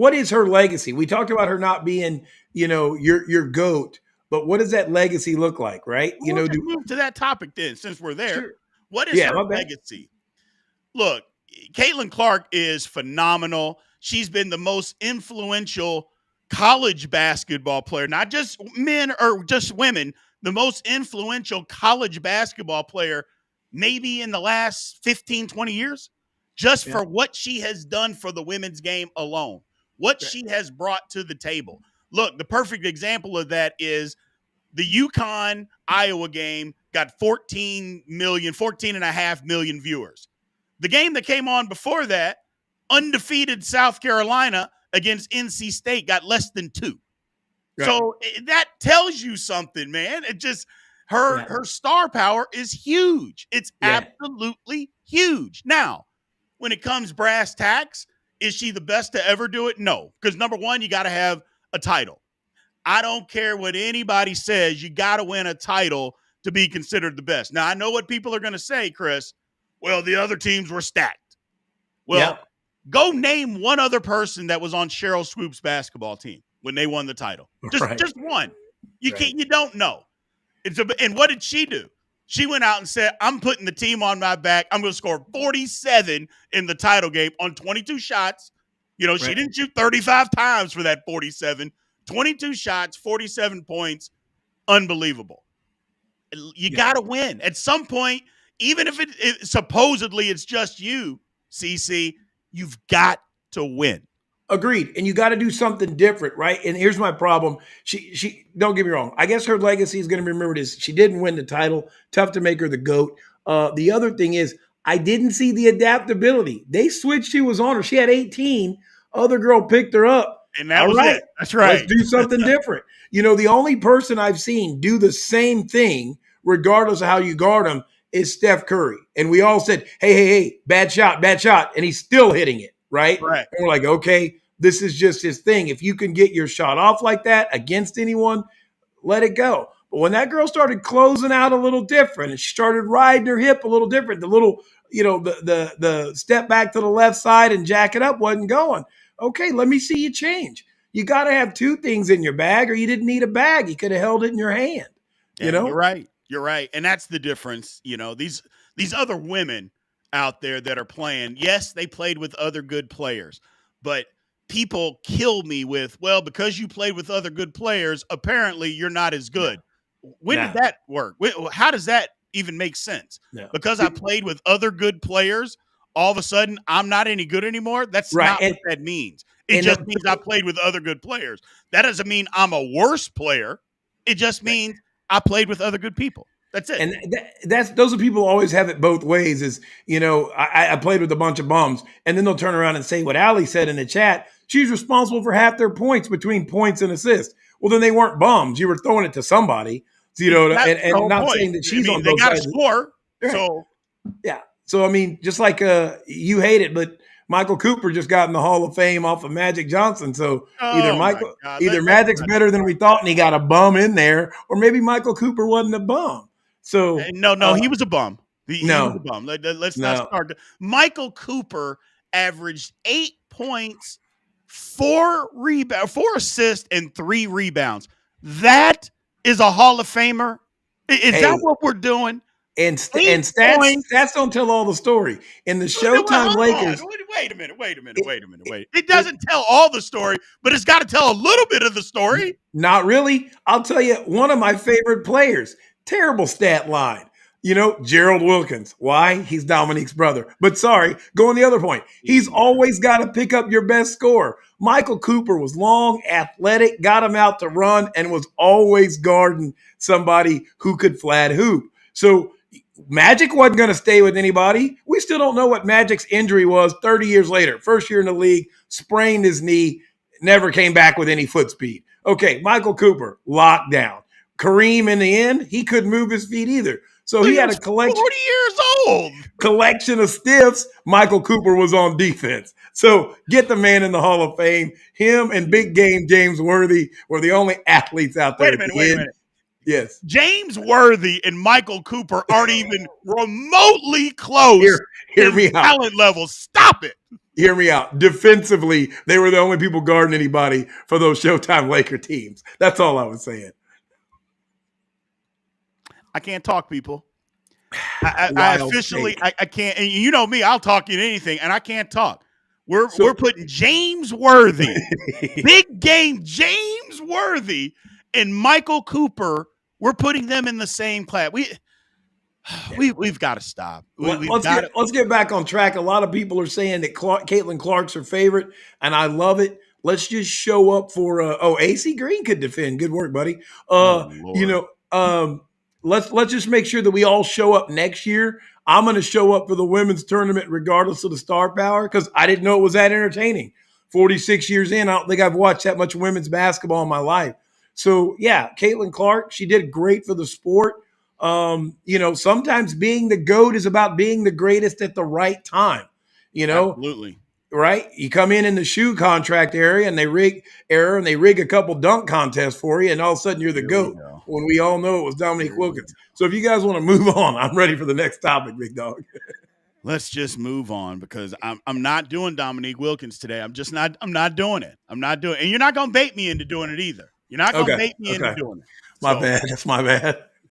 what is her legacy? We talked about her not being, your goat, but what does that legacy look like, right? Well, we'll just move to that topic then, since we're there. Sure. What is Yeah, her my bad. legacy? Look, Caitlin Clark is phenomenal. She's been the most influential college basketball player, not just men or just women, the most influential college basketball player maybe in the last 15, 20 years, just Yeah. for what she has done for the women's game alone, what Right. she has brought to the table. Look, the perfect example of that is the UConn Iowa game got 14 and a half million viewers. The game that came on before that, undefeated South Carolina against NC State, got less than 2. Right. So that tells you something, man. It just her star power is huge. It's Yeah. absolutely huge. Now, when it comes brass tacks, is she the best to ever do it? No, because number one, you got to have a title. I don't care what anybody says. You got to win a title to be considered the best. Now, I know what people are going to say, Chris. Well, the other teams were stacked. Well, go name one other person that was on Cheryl Swoop's basketball team when they won the title. Just one. You can't. You don't know. And what did she do? She went out and said, I'm putting the team on my back. I'm going to score 47 in the title game on 22 shots. She didn't shoot 35 times for that 47. 22 shots, 47 points. Unbelievable. You got to win. At some point, even if it supposedly it's just you, CC, you've got to win. Agreed. And you got to do something different, right? And here's my problem. She don't get me wrong. I guess her legacy is going to be remembered as she didn't win the title. Tough to make her the GOAT. The other thing is I didn't see the adaptability. They switched. She was on her. She had 18. Other girl picked her up. And that was it. That's right. Let's do something different. The only person I've seen do the same thing, regardless of how you guard him, is Steph Curry. And we all said, hey, bad shot. And he's still hitting it, right? Right. And we're like, okay, this is just his thing. If you can get your shot off like that against anyone, let it go. But when that girl started closing out a little different and she started riding her hip a little different, the little, the step back to the left side and jack it up wasn't going. Okay, let me see you change. You got to have two things in your bag, or you didn't need a bag. You could have held it in your hand. You're right. You're right. And that's the difference. These other women out there that are playing, yes, they played with other good players, but people kill me with, well, because you played with other good players, apparently you're not as good. When did that work? How does that even make sense? Because I played with other good players, all of a sudden I'm not any good anymore? That's not what that means. It just means I played with other good players. That doesn't mean I'm a worse player. It just means I played with other good people. That's it. And those are people who always have it both ways is, I played with a bunch of bums, and then they'll turn around and say what Allie said in the chat. She's responsible for half their points between points and assists. Well, then they weren't bums. You were throwing it to somebody, and not saying that she's on both sides. They got to score. Right. So, yeah. So, just like you hate it, but Michael Cooper just got in the Hall of Fame off of Magic Johnson. So either Magic's better than we thought and he got a bum in there, or maybe Michael Cooper wasn't a bum. So no, he was a bum. He was a bum. Let's not start. Michael Cooper averaged 8 points, 4 assists, and 3 rebounds. That is a Hall of Famer. Is that what we're doing? And stats don't tell all the story. In the Showtime Lakers. Wait a minute. It doesn't tell all the story, but it's got to tell a little bit of the story. Not really. I'll tell you, one of my favorite players, terrible stat line. Gerald Wilkins. Why? He's Dominique's brother. But sorry, go on the other point. He's always got to pick up your best score. Michael Cooper was long, athletic, got him out to run, and was always guarding somebody who could flat hoop. So Magic wasn't going to stay with anybody. We still don't know what Magic's injury was 30 years later. First year in the league, sprained his knee, never came back with any foot speed. Okay, Michael Cooper, locked down. Kareem, in the end, he couldn't move his feet either. So he had a collection. 40 years old. Collection of stiffs. Michael Cooper was on defense. So get the man in the Hall of Fame. Him and Big Game James Worthy were the only athletes out there. Wait a minute. Yes. James Worthy and Michael Cooper aren't even remotely close Hear me out. Talent level. Stop it. Hear me out. Defensively, they were the only people guarding anybody for those Showtime Laker teams. That's all I was saying. I can't talk, people. I Wild officially take. I can't. And you know me, I'll talk you into anything, and I can't talk. We're So putting James Worthy, big game James Worthy, and Michael Cooper. We're putting them in the same class. We've got to stop. We've got to. let's get back on track. A lot of people are saying that Caitlin Clark's her favorite, and I love it. Let's just show up for AC Green could defend. Good work, buddy. Oh You Lord. know, let's just make sure that we all show up next year. I'm going to show up for the women's tournament regardless of the star power because I didn't know it was that entertaining. 46 years in, I don't think I've watched that much women's basketball in my life. So yeah, Caitlin Clark, she did great for the sport. Sometimes being the GOAT is about being the greatest at the right time. You know, Absolutely. right? You come in the shoe contract area and they rig a couple dunk contests for you, and all of a sudden you're the Here we GOAT. go. When we all know it was Dominique Wilkins. So if you guys want to move on, I'm ready for the next topic, big dog. Let's just move on because I'm not doing Dominique Wilkins today. I'm not doing it. I'm not doing it. And you're not gonna bait me into doing it either. You're not gonna Okay. bait me into Okay. doing it. My So bad. That's my bad.